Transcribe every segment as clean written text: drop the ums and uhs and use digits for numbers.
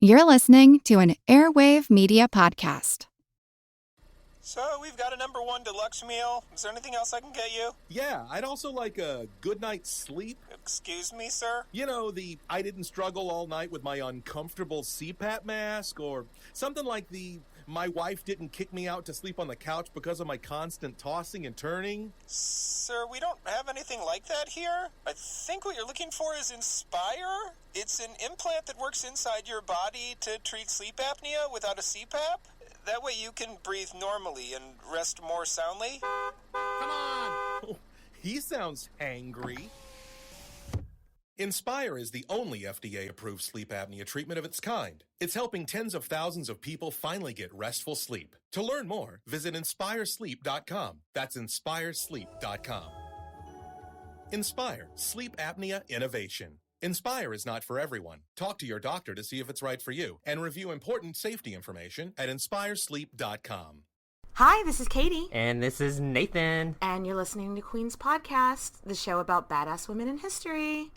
You're listening to an Airwave Media Podcast. So, we've got a number 1 deluxe meal. Is there anything else I can get you? Yeah, I'd also like a good night's sleep. Excuse me, sir? You know, the I didn't struggle all night with my uncomfortable CPAP mask, or something like the my wife didn't kick me out to sleep on the couch because of my constant tossing and turning. Sir, we don't have anything like that here. I think what you're looking for is Inspire. It's an implant that works inside your body to treat sleep apnea without a CPAP. That way you can breathe normally and rest more soundly. Come on! Oh, he sounds angry. Inspire is the only FDA-approved sleep apnea treatment of its kind. It's helping tens of thousands of people finally get restful sleep. To learn more, visit InspireSleep.com. That's InspireSleep.com. Inspire, sleep apnea innovation. Inspire is not for everyone. Talk to your doctor to see if it's right for you, and review important safety information at InspireSleep.com. Hi, this is Katie. And this is Nathan. And you're listening to Queen's Podcast, the show about badass women in history.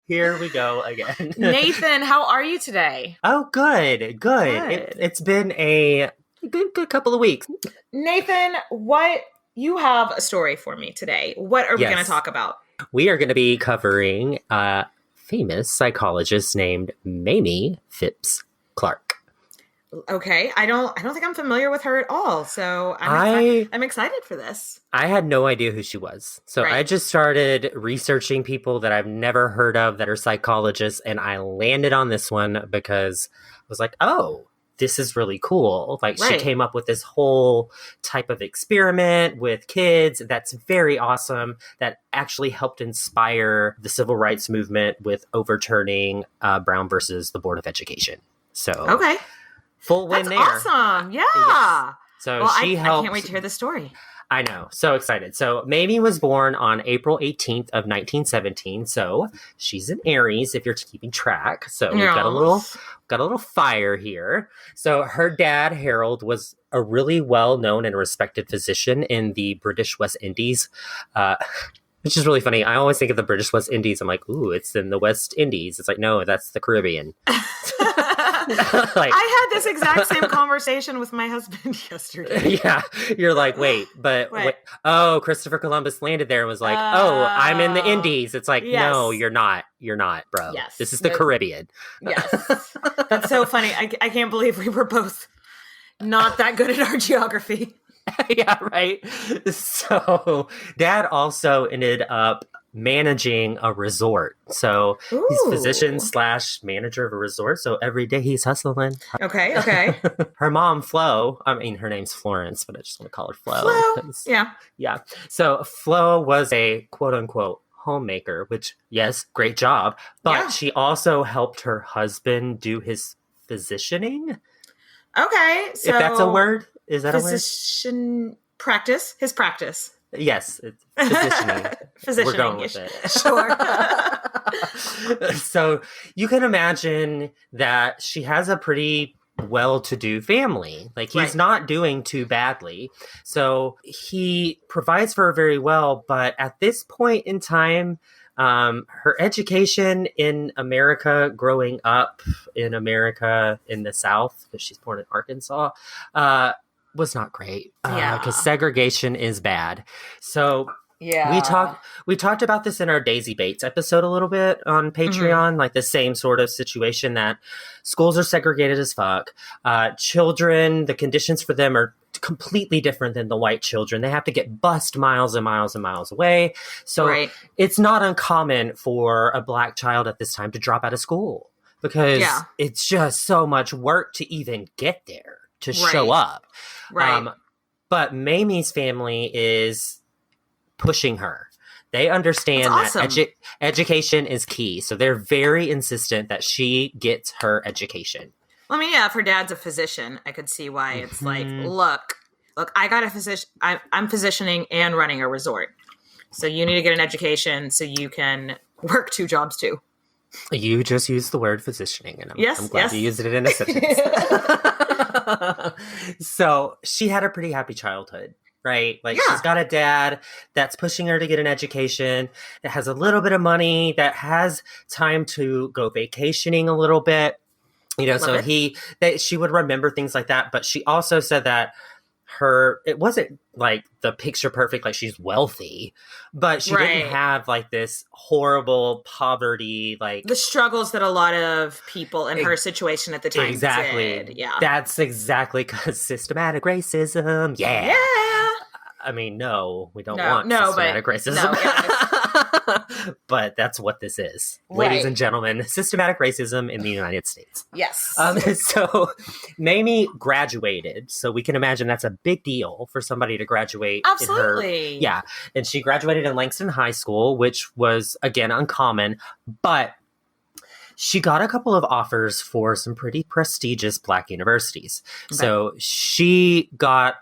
Here we go again. Nathan, how are you today? Oh, good. It's been a good couple of weeks. Nathan, you have a story for me today. What are we going to talk about? We are going to be covering a famous psychologist named Mamie Phipps Clark. Okay, I don't think I'm familiar with her at all, so I'm excited for this. I had no idea who she was. So I just started researching people that I've never heard of that are psychologists, and I landed on this one because I was like, oh, this is really cool. She came up with this whole type of experiment with kids that's very awesome, that actually helped inspire the civil rights movement with overturning Brown versus the Board of Education. So okay. Full win there. That's awesome. Yeah. Yes. So she helped. I can't wait to hear the story. I know. So excited. So Mamie was born on April 18th of 1917. So she's an Aries, if you're keeping track. So we've got a little fire here. So her dad, Harold, was a really well-known and respected physician in the British West Indies, which is really funny. I always think of the British West Indies. I'm like, ooh, it's in the West Indies. It's like, no, that's the Caribbean. I had this exact same conversation with my husband yesterday. Yeah. You're like, wait. Oh, Christopher Columbus landed there and was like, oh, I'm in the Indies. It's like, yes. No, you're not. You're not, bro. Yes. This is the Caribbean. Yes. That's so funny. I can't believe we were both not that good at our geography. Yeah, right. So Dad also ended up managing a resort. So he's physician / manager of a resort. So every day he's hustling. Okay. Her mom, Flo, her name's Florence, but I just want to call her Flo. Yeah. So Flo was a quote unquote homemaker, which, yes, great job. But she also helped her husband do his physicianing. Okay. So if that's a word, is that a word? His practice. Yes, it's physicianing. We're going with it. Sure. So you can imagine that she has a pretty well-to-do family. He's not doing too badly. So he provides for her very well. But at this point in time, her education in America, growing up in America in the South, because she's born in Arkansas, was not great. Because segregation is bad. So we talked about this in our Daisy Bates episode a little bit on Patreon, the same sort of situation that schools are segregated as fuck. Children, the conditions for them are completely different than the white children. They have to get bused miles and miles and miles away. So it's not uncommon for a Black child at this time to drop out of school because it's just so much work to even get there, to show up. But Mamie's family is pushing her. They understand that education is key. So they're very insistent that she gets her education. Well, I mean, if her dad's a physician, I could see why it's like, look, I got a physician. I'm physicianing and running a resort. So you need to get an education so you can work 2 jobs too. You just used the word physicianing, and I'm glad you used it in a sentence. So she had a pretty happy childhood, right? Like she's got a dad that's pushing her to get an education, that has a little bit of money, that has time to go vacationing a little bit. She would remember things like that. But she also said that it wasn't like the picture perfect, like she's wealthy, but she didn't have like this horrible poverty, like the struggles that a lot of people in her situation at the time did. Yeah. That's exactly because systematic racism. Yeah. Yeah. I mean, no, we don't want systematic racism. No, but that's what this is. Right. Ladies and gentlemen, systematic racism in the United States. Yes. So Mamie graduated. So we can imagine that's a big deal for somebody to graduate. Absolutely. And she graduated in Langston High School, which was, again, uncommon. But she got a couple of offers for some pretty prestigious Black universities. Okay. So she got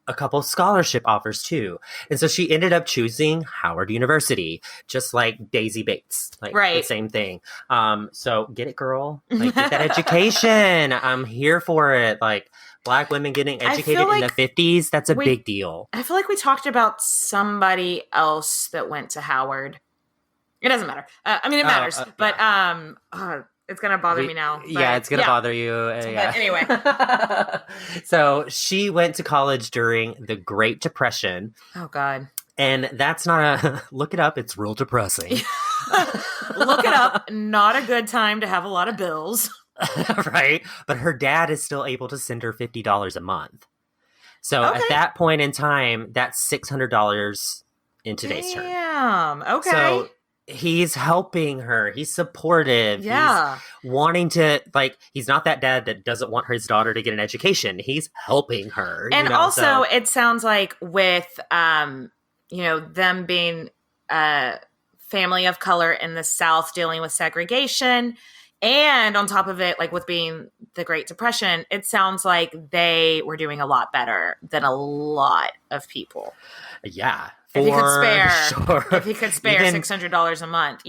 a couple scholarship offers too. And so she ended up choosing Howard University, just like Daisy Bates, like the same thing. So get it, girl. Like get that education. I'm here for it. Like Black women getting educated in the 50s, that's a big deal. I feel like we talked about somebody else that went to Howard. It doesn't matter. I mean, it matters, but it's going to bother me now. But, it's going to bother you. But anyway. So she went to college during the Great Depression. Oh, God. And that's not look it up. It's real depressing. Look it up. Not a good time to have a lot of bills. Right. But her dad is still able to send her $50 a month. So at that point in time, that's $600 in today's term. Damn. Okay. So he's helping her. He's supportive. Yeah. He's wanting to, like, he's not that dad that doesn't want his daughter to get an education. He's helping her. And also, it sounds like with, them being a family of color in the South dealing with segregation, and on top of it, like with being the Great Depression, it sounds like they were doing a lot better than a lot of people. Yeah. If he could spare $600 a month,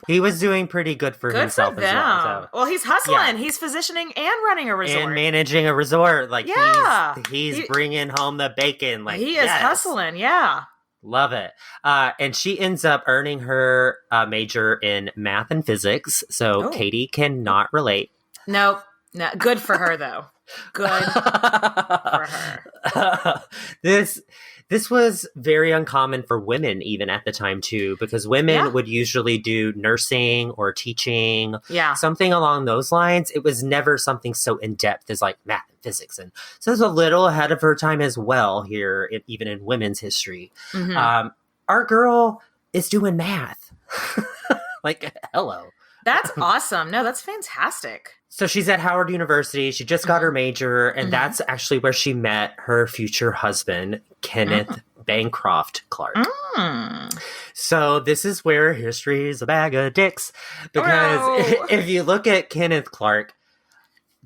he was doing pretty good for himself as well. So. Well, he's hustling. He's physicianing and running a resort and managing a resort. Like he's bringing home the bacon. Like he is hustling. Yeah, love it. And she ends up earning her major in math and physics. So Katie cannot relate. Nope. No, good for her though. Good for her. This was very uncommon for women even at the time too, because women would usually do nursing or teaching, something along those lines. It was never something so in-depth as like math and physics. And so it's a little ahead of her time as well here, even in women's history. Mm-hmm. Our girl is doing math. Like, hello. That's awesome. No, that's fantastic. So she's at Howard University. She just got her major, and that's actually where she met her future husband, Kenneth Bancroft Clark. So this is where history is a bag of dicks. Because if you look at Kenneth Clark,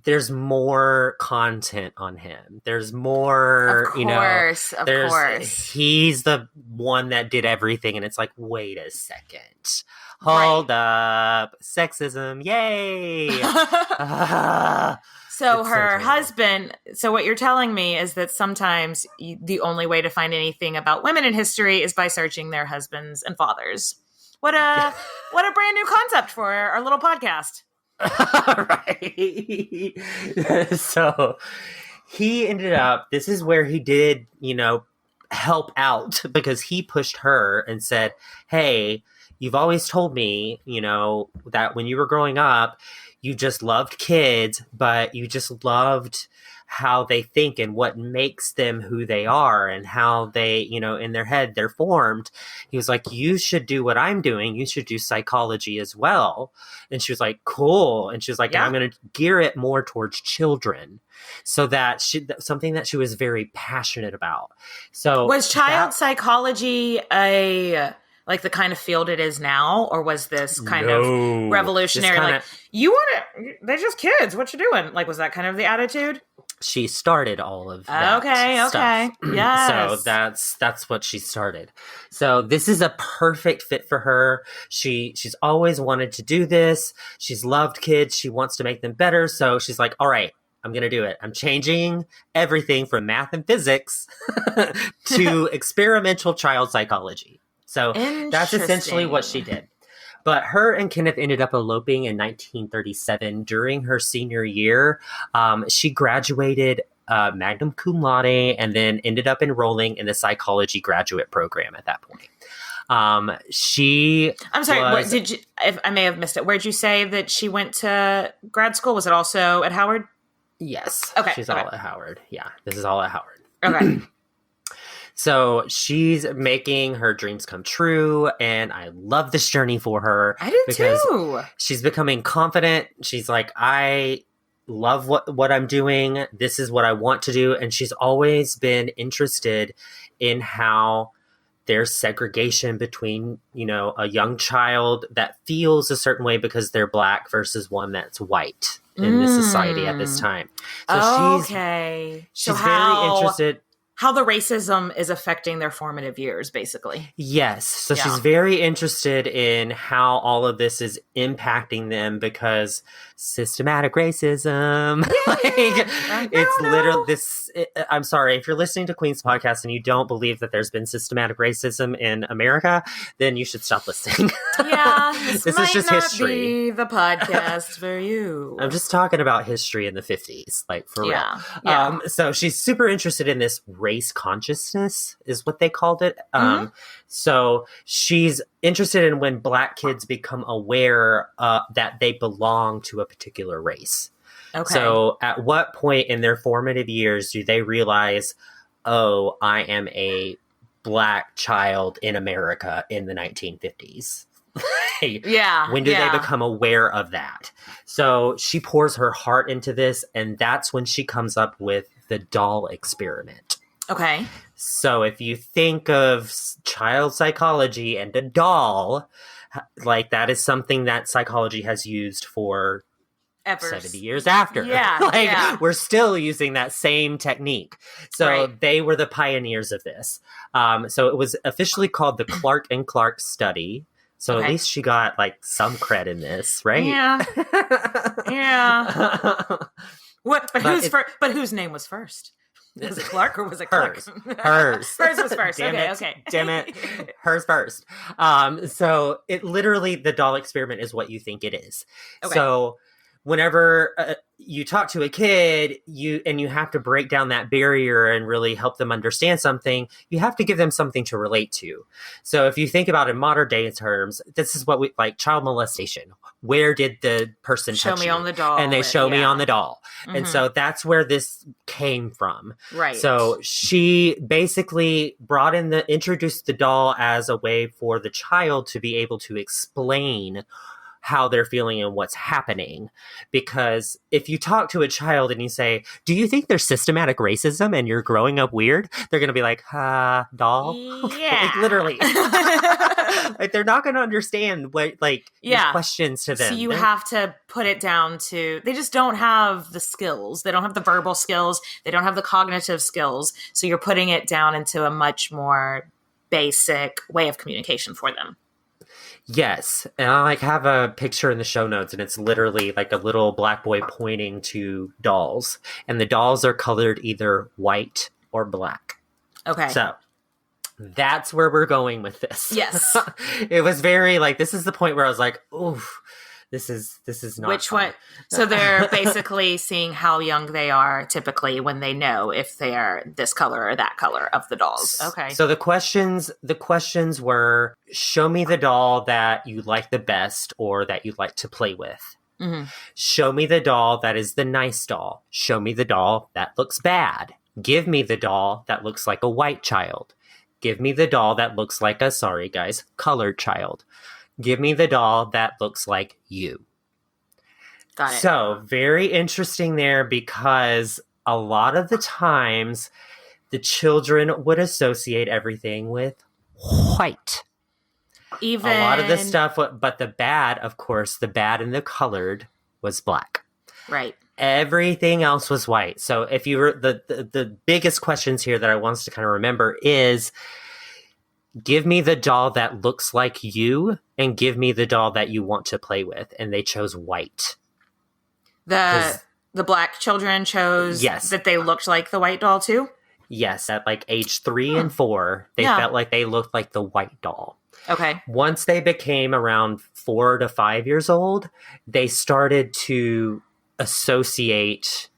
there's more content on him. There's more, of course. He's the one that did everything, and it's like, wait a second. Hold up. Sexism. Yay. So her husband, so what you're telling me is that sometimes the only way to find anything about women in history is by searching their husbands and fathers. What a brand new concept for our little podcast. Right. So he ended up, this is where he did, help out, because he pushed her and said, hey, you've always told me, that when you were growing up, you just loved kids, but you just loved how they think and what makes them who they are and how they, in their head, they're formed. He was like, you should do what I'm doing. You should do psychology as well. And she was like, cool. And she was like, I'm going to gear it more towards children. So that something that she was very passionate about. So was child psychology like the kind of field it is now, or was this kind of revolutionary? They're just kids. What you doing? Like, was that kind of the attitude? she started all of that stuff. Okay. Yes. So that's what she started. So this is a perfect fit for her. She's always wanted to do this. She's loved kids. She wants to make them better. So she's like, all right, I'm going to do it. I'm changing everything from math and physics to experimental child psychology. So that's essentially what she did. But her and Kenneth ended up eloping in 1937 during her senior year. She graduated magna cum laude and then ended up enrolling in the psychology graduate program at that point. I'm sorry, what did you? If I may have missed it. Where'd you say that she went to grad school? Was it also at Howard? Yes. Okay. She's all at Howard. Yeah, this is all at Howard. Okay. So she's making her dreams come true, and I love this journey for her. I do too. She's becoming confident. She's like, I love what I'm doing. This is what I want to do. And she's always been interested in how there's segregation between, a young child that feels a certain way because they're Black versus one that's white in this society at this time. So she's very interested. How the racism is affecting their formative years, basically. Yes. So she's very interested in how all of this is impacting them because systematic racism. It's literally this. I'm sorry. If you're listening to Queen's podcast and you don't believe that there's been systematic racism in America, then you should stop listening. Yeah. This is just history. Be the podcast for you. I'm just talking about history in the 50s, for real. Yeah. So she's super interested in this race consciousness is what they called it. So she's interested in when Black kids become aware that they belong to a particular race. Okay. So at what point in their formative years do they realize, oh, I am a Black child in America in the 1950s? When do they become aware of that? So she pours her heart into this, and that's when she comes up with the doll experiment. Okay. So if you think of child psychology and a doll, that is something that psychology has used for 70 years after. We're still using that same technique. So they were the pioneers of this. So it was officially called the Clark and Clark study. So at least she got some cred in this, right? Yeah. But whose name was first? Was it Clark or was it Clark? Hers. Hers was first. Okay. Damn it. Hers first. So it literally, the doll experiment is what you think it is. Okay. So whenever you talk to a kid, you have to break down that barrier and really help them understand something, you have to give them something to relate to. So if you think about it in modern day terms, this is what we child molestation. Where did the person show me on the doll? And they show me on the doll. Mm-hmm. And so that's where this came from. Right. So she basically introduced the doll as a way for the child to be able to explain how they're feeling and what's happening. Because if you talk to a child and you say, do you think there's systematic racism and you're growing up weird? They're going to be like, doll? Yeah. Literally. They're not going to understand what, your questions to them. So you have to put it down to, they just don't have the skills. They don't have the verbal skills. They don't have the cognitive skills. So you're putting it down into a much more basic way of communication for them. Yes. And I have a picture in the show notes, and it's literally a little Black boy pointing to dolls. And the dolls are colored either white or Black. Okay. So that's where we're going with this. Yes. It was very this is the point where I was like, oof, this is not which fun. One? So they're basically seeing how young they are typically when they know if they are this color or that color of the dolls. Okay. So the questions were, show me the doll that you like the best or that you like to play with. Mm-hmm. Show me the doll that is the nice doll. Show me the doll that looks bad. Give me the doll that looks like a white child. Give me the doll that looks like a, sorry guys, colored child. Give me the doll that looks like you. Got it. So very interesting there, because a lot of the times the children would associate everything with white. Even a lot of the stuff, but the bad, of course, the bad and the colored was Black. Right. Everything else was white. So if you were the biggest questions here that I want us to kind of remember is, give me the doll that looks like you and give me the doll that you want to play with. And they chose white. The black children chose that they looked like the white doll too? Yes, at like age 3 and 4, they felt like they looked like the white doll. Okay. Once they became around 4 to 5 years old, they started to associate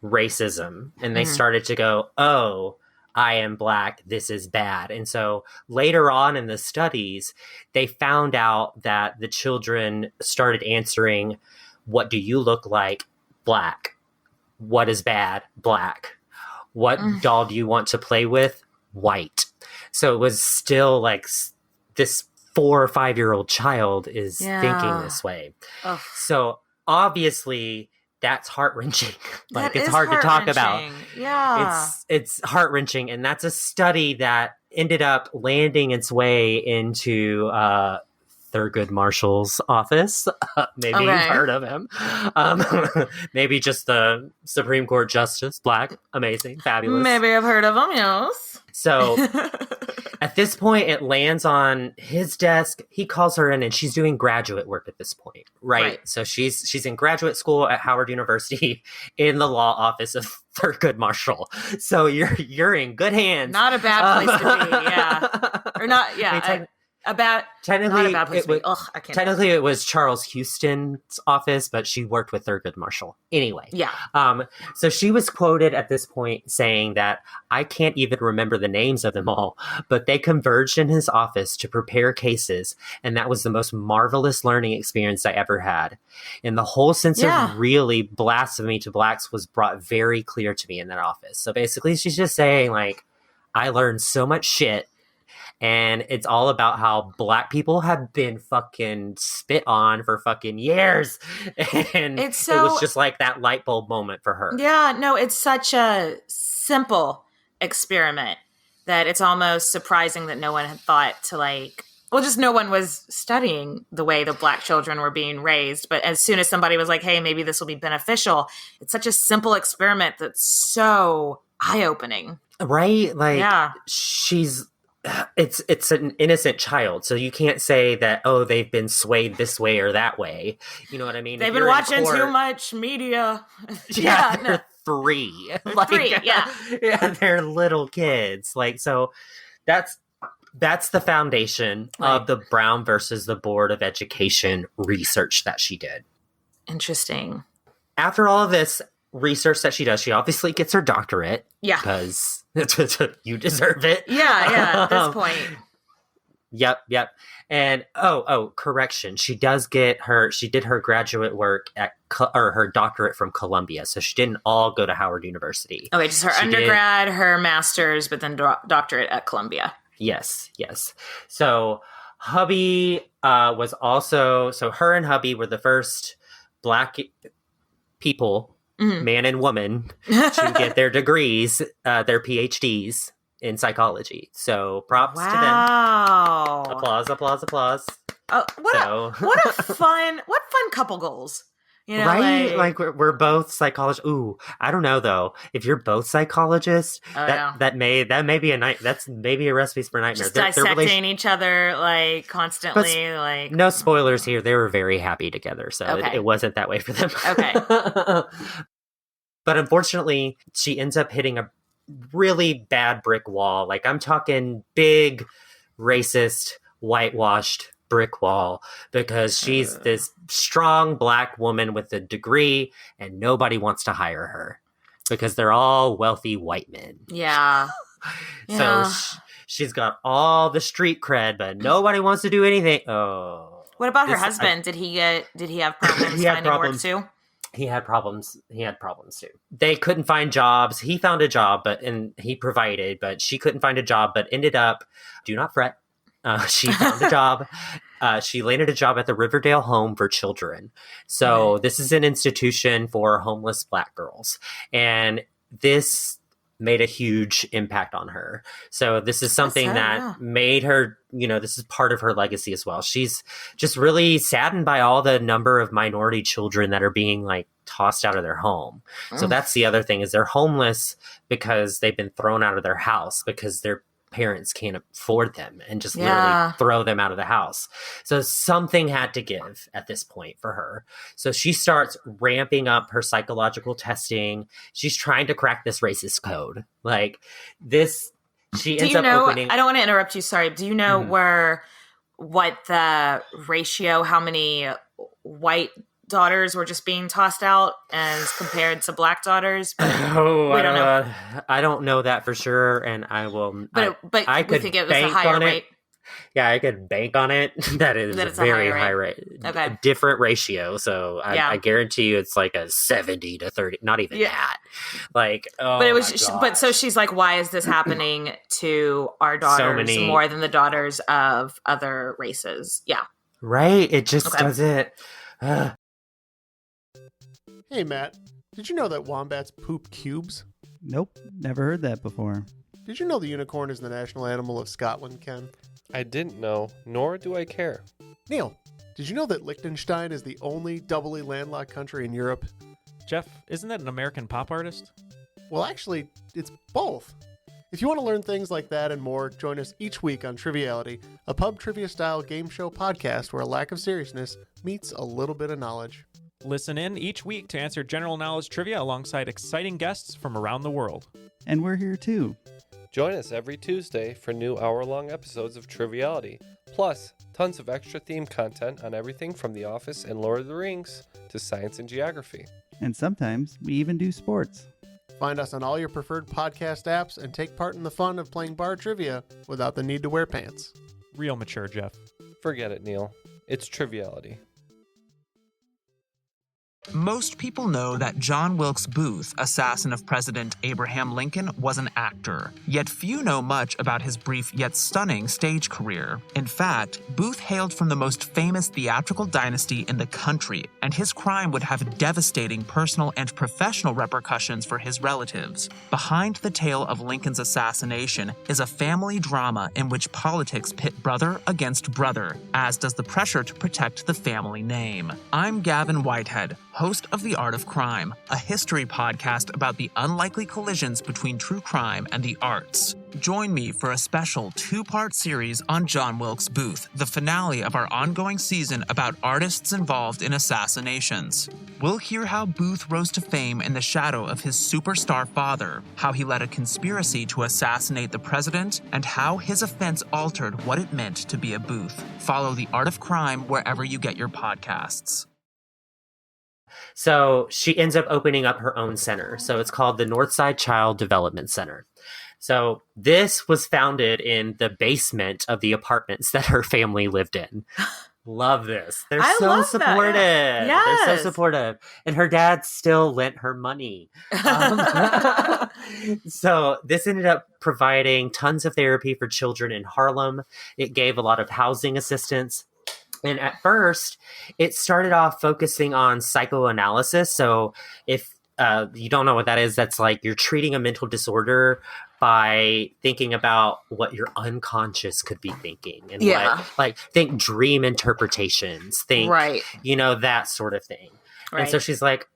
racism, and they started to go, oh, I am black, this is bad. And so later on in the studies, they found out that the children started answering, what do you look like? Black. What is bad? Black. What doll do you want to play with? White. So it was still like this 4 or 5-year-old child is thinking this way. Ugh. So obviously that's heart-wrenching. Like, it's hard to talk about. Yeah. It's heart-wrenching. And that's a study that ended up landing its way into Thurgood Marshall's office. Maybe you've heard of him. Maybe just the Supreme Court Justice, black, amazing, fabulous. Maybe I've heard of him, yes. So at this point, it lands on his desk. He calls her in, and she's doing graduate work at this point, right? So she's in graduate school at Howard University in the law office of Thurgood Marshall. So you're in good hands. Not a bad place to be, yeah. Or not, yeah. Technically, not a bad place to be. Ugh, I can't. Technically, it was Charles Houston's office, but she worked with Thurgood Marshall. Anyway. Yeah. So she was quoted at this point saying that, I can't even remember the names of them all, but they converged in his office to prepare cases, and that was the most marvelous learning experience I ever had. And the whole sense of really blasphemy to blacks was brought very clear to me in that office. So basically, she's just saying, like, I learned so much shit. And it's all about how black people have been fucking spit on for fucking years. And it was just like that light bulb moment for her. Yeah, no, it's such a simple experiment that it's almost surprising that no one had thought to just no one was studying the way the black children were being raised. But as soon as somebody was like, hey, maybe this will be beneficial, it's such a simple experiment that's so eye-opening. Right? Like, it's an innocent child, so you can't say that, oh, they've been swayed this way or that way. You know what I mean? They've been watching too much media. They're 3. Yeah, they're little kids. Like, so that's the foundation of the Brown versus the Board of Education research that she did. Interesting. After all of this research that she does, she obviously gets her doctorate. Yeah. Because you deserve it. Yeah, at this point. Yep. And, correction. She did her graduate work or her doctorate from Columbia. So she didn't all go to Howard University. Okay, just her undergrad, her master's, but then doctorate at Columbia. Yes. So hubby was also, so her and hubby were the first black people, man and woman, to get their degrees, their PhDs in psychology. So props to them. Applause. Oh, what fun couple goals. You know, right? Like we're both psychologists. Ooh, I don't know though. If you're both psychologists, that may be that's maybe a recipe for a nightmare. Just dissecting each other like constantly. Like, no spoilers here. They were very happy together, so it wasn't that way for them. Okay. But unfortunately, she ends up hitting a really bad brick wall. Like, I'm talking big, racist, whitewashed brick wall, because she's this strong black woman with a degree and nobody wants to hire her because they're all wealthy white men. Yeah. So she's got all the street cred, but nobody wants to do anything. Oh. What about her husband? Did he have problems finding work too? He had problems too. They couldn't find jobs. He found a job, and he provided, but she couldn't find a job, but ended up, do not fret. She found a job. She landed a job at the Riverdale Home for Children. So this is an institution for homeless black girls. And this made a huge impact on her. So this is something that made her, this is part of her legacy as well. She's just really saddened by all the number of minority children that are being like tossed out of their home. So that's the other thing, is they're homeless because they've been thrown out of their house because their parents can't afford them and just literally throw them out of the house. So something had to give at this point for her. So she starts ramping up her psychological testing. She's trying to crack this racist code. Like this, she ends up opening. I don't want to interrupt you. Sorry. Do you know what the ratio, how many white daughters were just being tossed out as compared to black daughters? But we don't know. I don't know that for sure, and I will. But I could think it was a higher rate. Yeah, I could bank on it. That is a very high rate. Okay. A different ratio. So I guarantee you it's like a 70 to 30. Not even that. Like, but it was. But so she's like, why is this happening to our daughters more than the daughters of other races? Yeah. Right. It just doesn't. Hey, Matt, did you know that wombats poop cubes? Nope, never heard that before. Did you know the unicorn is the national animal of Scotland, Ken? I didn't know, nor do I care. Neil, did you know that Liechtenstein is the only doubly landlocked country in Europe? Jeff, isn't that an American pop artist? Well, actually, it's both. If you want to learn things like that and more, join us each week on Triviality, a pub trivia-style game show podcast where a lack of seriousness meets a little bit of knowledge. Listen in each week to answer general knowledge trivia alongside exciting guests from around the world. And we're here too. Join us every Tuesday for new hour-long episodes of Triviality, plus tons of extra theme content on everything from The Office and Lord of the Rings to science and geography. And sometimes we even do sports. Find us on all your preferred podcast apps and take part in the fun of playing bar trivia without the need to wear pants. Real mature, Jeff. Forget it, Neil. It's Triviality. Most people know that John Wilkes Booth, assassin of President Abraham Lincoln, was an actor. Yet few know much about his brief yet stunning stage career. In fact, Booth hailed from the most famous theatrical dynasty in the country, and his crime would have devastating personal and professional repercussions for his relatives. Behind the tale of Lincoln's assassination is a family drama in which politics pit brother against brother, as does the pressure to protect the family name. I'm Gavin Whitehead, host of The Art of Crime, a history podcast about the unlikely collisions between true crime and the arts. Join me for a special 2-part series on John Wilkes Booth, the finale of our ongoing season about artists involved in assassinations. We'll hear how Booth rose to fame in the shadow of his superstar father, how he led a conspiracy to assassinate the president, and how his offense altered what it meant to be a Booth. Follow The Art of Crime wherever you get your podcasts. So she ends up opening up her own center. So it's called the Northside Child Development Center. So this was founded in the basement of the apartments that her family lived in. Love this. They're so supportive. Yes. They're so supportive. And her dad still lent her money. So this ended up providing tons of therapy for children in Harlem. It gave a lot of housing assistance. And at first, it started off focusing on psychoanalysis. So if you don't know what that is, that's like you're treating a mental disorder by thinking about what your unconscious could be thinking. And think dream interpretations, think, that sort of thing. Right. And so she's like,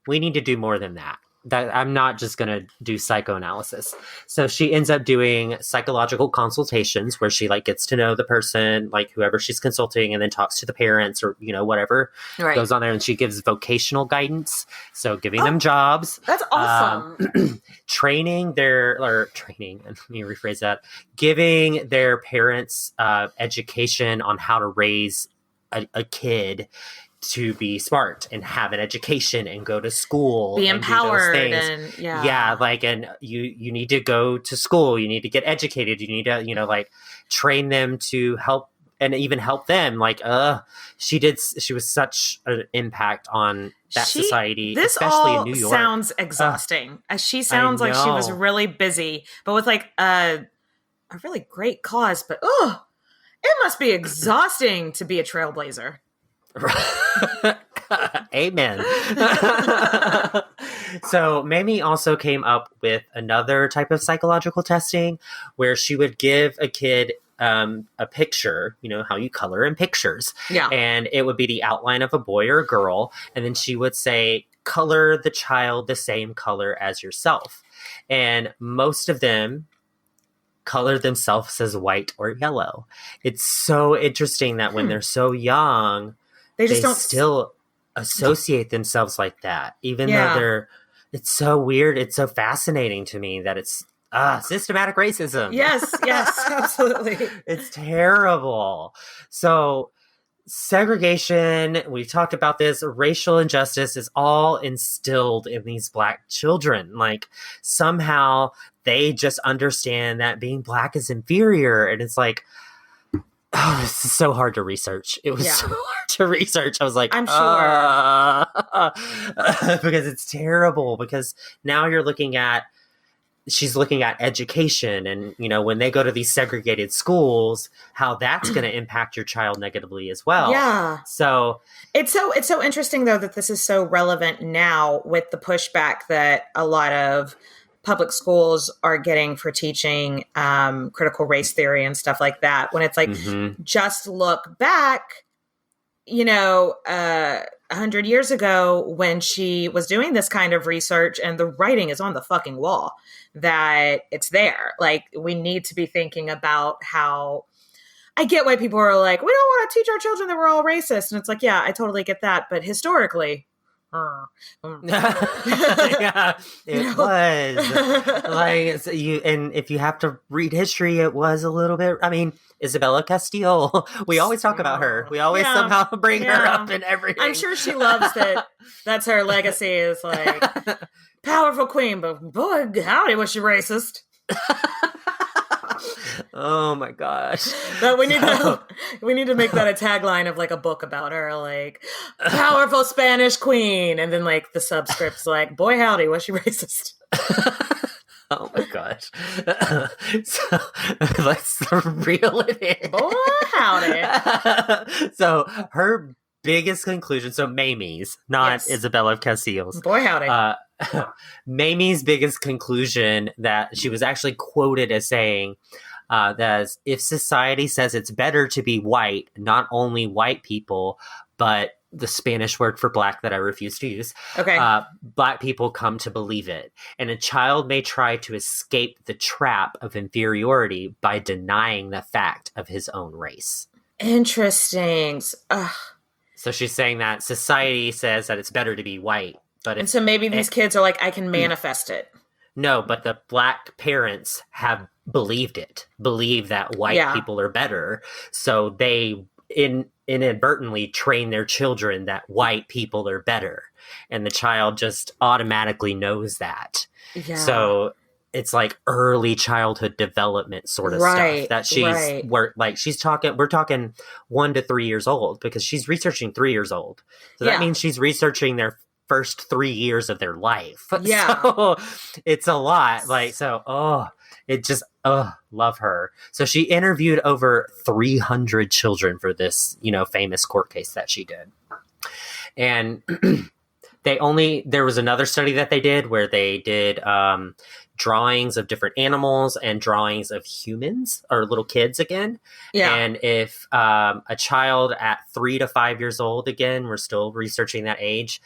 we need to do more than that. That I'm not just going to do psychoanalysis. So she ends up doing psychological consultations where she gets to know the person, whoever she's consulting, and then talks to the parents or, whatever goes on there. And she gives vocational guidance. So giving them jobs. That's awesome. Let me rephrase that. Giving their parents education on how to raise a kid to be smart and have an education and go to school, be and empowered, do those things. And you need to go to school, you need to get educated, you need to train them to help and even help them. She was such an impact on that society, this especially all in New York. Sounds exhausting. She sounds like she was really busy, but with a really great cause. But it must be exhausting to be a trailblazer. Amen. So Mamie also came up with another type of psychological testing where she would give a kid a picture, you know, how you color in pictures. Yeah. And it would be the outline of a boy or a girl. And then she would say, color the child the same color as yourself. And most of them color themselves as white or yellow. It's so interesting that when they're so young, they just don't still associate themselves like that, even though it's so weird. It's so fascinating to me that it's systematic racism. Yes, absolutely. It's terrible. So segregation, we've talked about this, racial injustice is all instilled in these Black children. Like somehow they just understand that being Black is inferior. And it's like, oh, this is so hard to research. It was so hard to research. I was like, I'm sure. Because it's terrible. Because now she's looking at education and, you know, when they go to these segregated schools, how that's going to impact your child negatively as well. Yeah. So it's so interesting, though, that this is so relevant now with the pushback that a lot of public schools are getting for teaching critical race theory and stuff like that. When it's like, just look back, you know, 100 years ago when she was doing this kind of research, and the writing is on the fucking wall that it's there. Like, we need to be thinking about how, I get why people are like, we don't want to teach our children that we're all racist. And it's like, yeah, I totally get that. But historically, yeah, it was like, so and if you have to read history, it was a little bit, I mean, Isabella Castile, we always talk about her. We always somehow bring her up in everything. I'm sure she loves that. That's her legacy, is like, powerful queen, but boy, howdy, was she racist. Oh my gosh. But we need to make that a tagline of like a book about her, like, powerful Spanish queen, and then like the subscript's like, boy howdy, was she racist. Oh my gosh. So let's reel it in. Boy howdy. So her biggest conclusion, so Mamie's, not Isabella Castile's. Boy howdy. Mamie's biggest conclusion that she was actually quoted as saying, that if society says it's better to be white, not only white people, but the Spanish word for Black that I refuse to use, Black people come to believe it. And a child may try to escape the trap of inferiority by denying the fact of his own race. Interesting. Ugh. So she's saying that society says that it's better to be white. And so maybe these kids are like, I can manifest it. No, but the Black parents have believe that white people are better. So they inadvertently train their children that white people are better. And the child just automatically knows that. Yeah. So it's like early childhood development sort of stuff that we're talking 1 to 3 years old, because she's researching 3 years old. So that means she's researching their first 3 years of their life. Yeah. So it's a lot. Like, so, love her. So she interviewed over 300 children for this, famous court case that she did. And there was another study that they did where they did, drawings of different animals and drawings of humans or little kids again. Yeah. And if a child at 3 to 5 years old, again, we're still researching that age,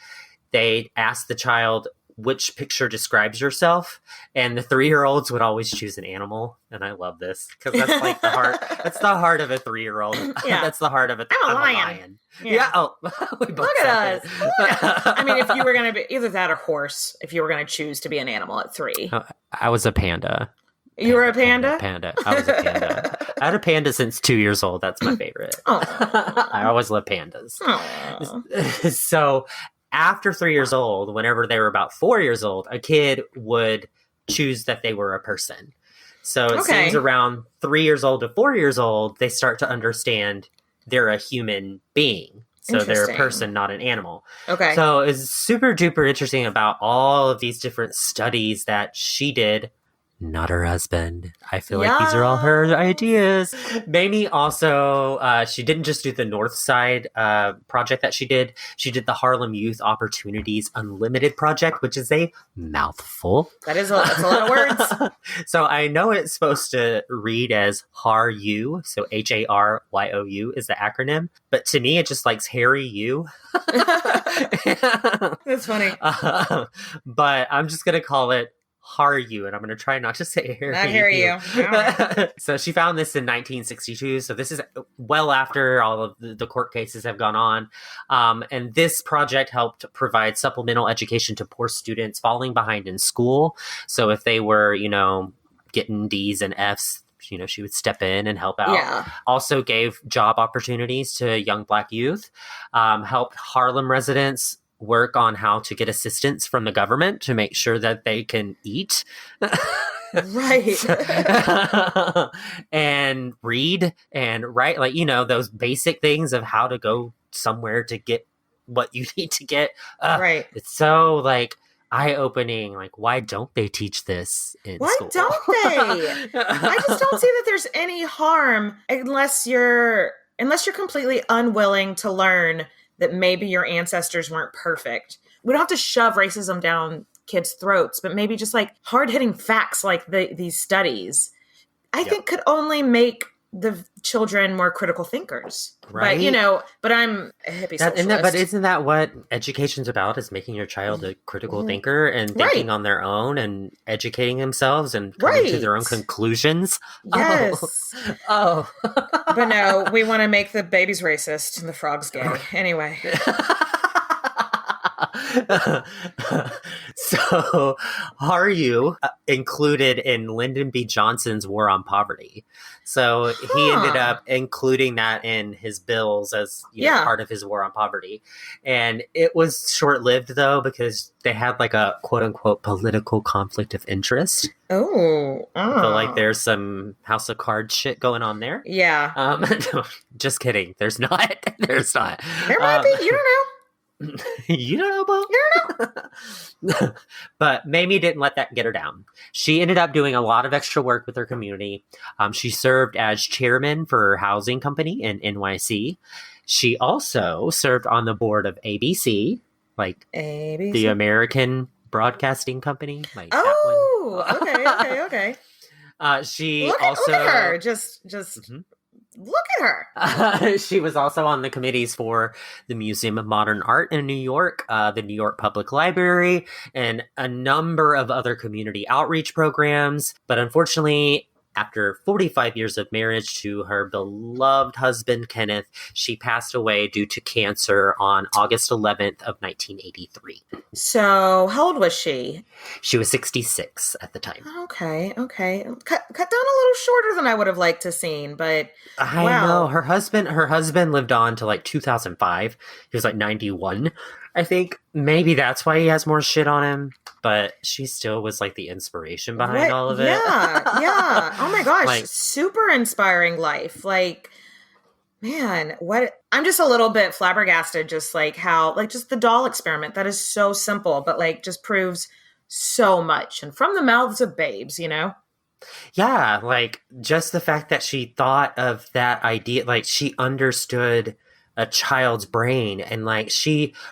they asked the child, which picture describes yourself? And the 3-year-olds would always choose an animal. And I love this because that's like the heart. That's the heart of a 3-year-old. Yeah. That's the heart of I'm a lion. Yeah. Oh, we both look at us. I mean, if you were going to be either that or horse, if you were going to choose to be an animal at 3. I was a panda. You were a panda? Panda. I was a panda. I had a panda since 2 years old. That's my favorite. I always love pandas. So after 3 years old, whenever they were about 4 years old, a kid would choose that they were a person. So it seems around 3 years old to 4 years old, they start to understand they're a human being. So they're a person, not an animal. Okay. So it's super duper interesting about all of these different studies that she did not her husband. I feel like these are all her ideas. Mamie also, she didn't just do the North Side project that she did. She did the Harlem Youth Opportunities Unlimited project, which is a mouthful. That's a lot of words. So I know it's supposed to read as HARYOU. So HARYOU is the acronym. But to me, it just likes Harry You. That's funny. But I'm just going to call it HARYOU, and I'm going to try not to say Harry. Not Harry You. Right. So she found this in 1962. So this is well after all of the court cases have gone on. And this project helped provide supplemental education to poor students falling behind in school. So if they were, getting D's and F's, she would step in and help out. Yeah. Also gave job opportunities to young Black youth, helped Harlem residents work on how to get assistance from the government to make sure that they can eat. Right. And read and write, those basic things of how to go somewhere to get what you need to get. Right. It's so eye-opening. Why don't they teach this in school? Why don't they? I just don't see that there's any harm unless you're completely unwilling to learn that maybe your ancestors weren't perfect. We don't have to shove racism down kids' throats, but maybe just hard-hitting facts like these studies, I think could only make the children more critical thinkers. Right. But I'm a hippie socialist. But isn't that what education's about, is making your child a critical thinker and thinking on their own and educating themselves and coming to their own conclusions? Yes. Oh. But no, we want to make the babies racist and the frogs gay. Anyway. So, HARYOU included in Lyndon B. Johnson's War on Poverty. So he ended up including that in his bills as part of his War on Poverty. And it was short-lived, though, because they had a quote-unquote political conflict of interest. Oh. I feel like there's some House of Cards shit going on there. Yeah. No, just kidding. There's not. There's not. There might be. You don't know. You don't know, Bo? You don't know. But Mamie didn't let that get her down. She ended up doing a lot of extra work with her community. She served as chairman for her housing company in NYC. She also served on the board of ABC, ABC? the American Broadcasting Company. Okay. She look also at her. Just. Mm-hmm. Look at her. She was also on the committees for the Museum of Modern Art in New York, the New York Public Library, and a number of other community outreach programs. But unfortunately, after 45 years of marriage to her beloved husband, Kenneth, she passed away due to cancer on August 11th of 1983. So how old was she? She was 66 at the time. Okay. Cut down a little shorter than I would have liked to seen, but I know. Her husband lived on to 2005. He was 91. I think maybe that's why he has more shit on him, but she still was the inspiration behind all of it. Yeah. Oh my gosh. Super inspiring life. Man, what? I'm just a little bit flabbergasted, just how, just the doll experiment that is so simple, but just proves so much. And from the mouths of babes, Yeah. Just the fact that she thought of that idea, she understood a child's brain, and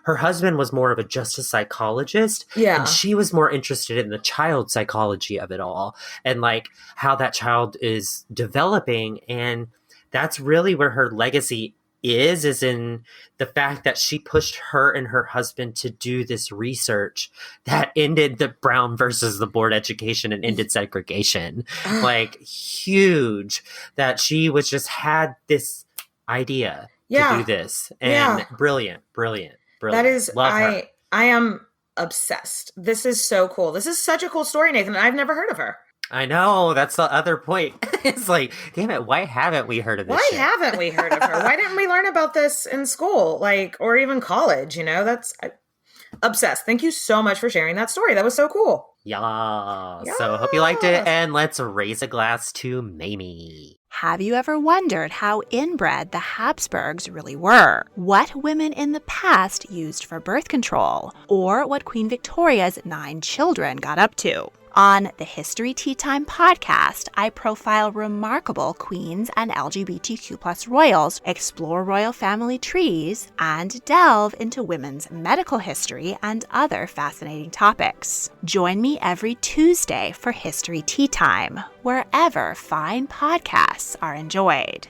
her husband was more of just a psychologist, and she was more interested in the child psychology of it all, and how that child is developing. And that's really where her legacy is in the fact that she pushed her and her husband to do this research that ended the Brown versus the Board education and ended segregation. Huge, that she was just had this idea to do this, and brilliant. That is, Love her. I am obsessed. This is so cool. This is such a cool story, Nathan. I've never heard of her. I know, that's the other point. It's damn it, why haven't we heard of this? Why haven't we heard of her? Why didn't we learn about this in school, or even college? That's obsessed. Thank you so much for sharing that story. That was so cool. Yeah. So hope you liked it, and let's raise a glass to Mamie. Have you ever wondered how inbred the Habsburgs really were? What women in the past used for birth control? Or what Queen Victoria's 9 children got up to? On the History Tea Time podcast, I profile remarkable queens and LGBTQ+ royals, explore royal family trees, and delve into women's medical history and other fascinating topics. Join me every Tuesday for History Tea Time, wherever fine podcasts are enjoyed.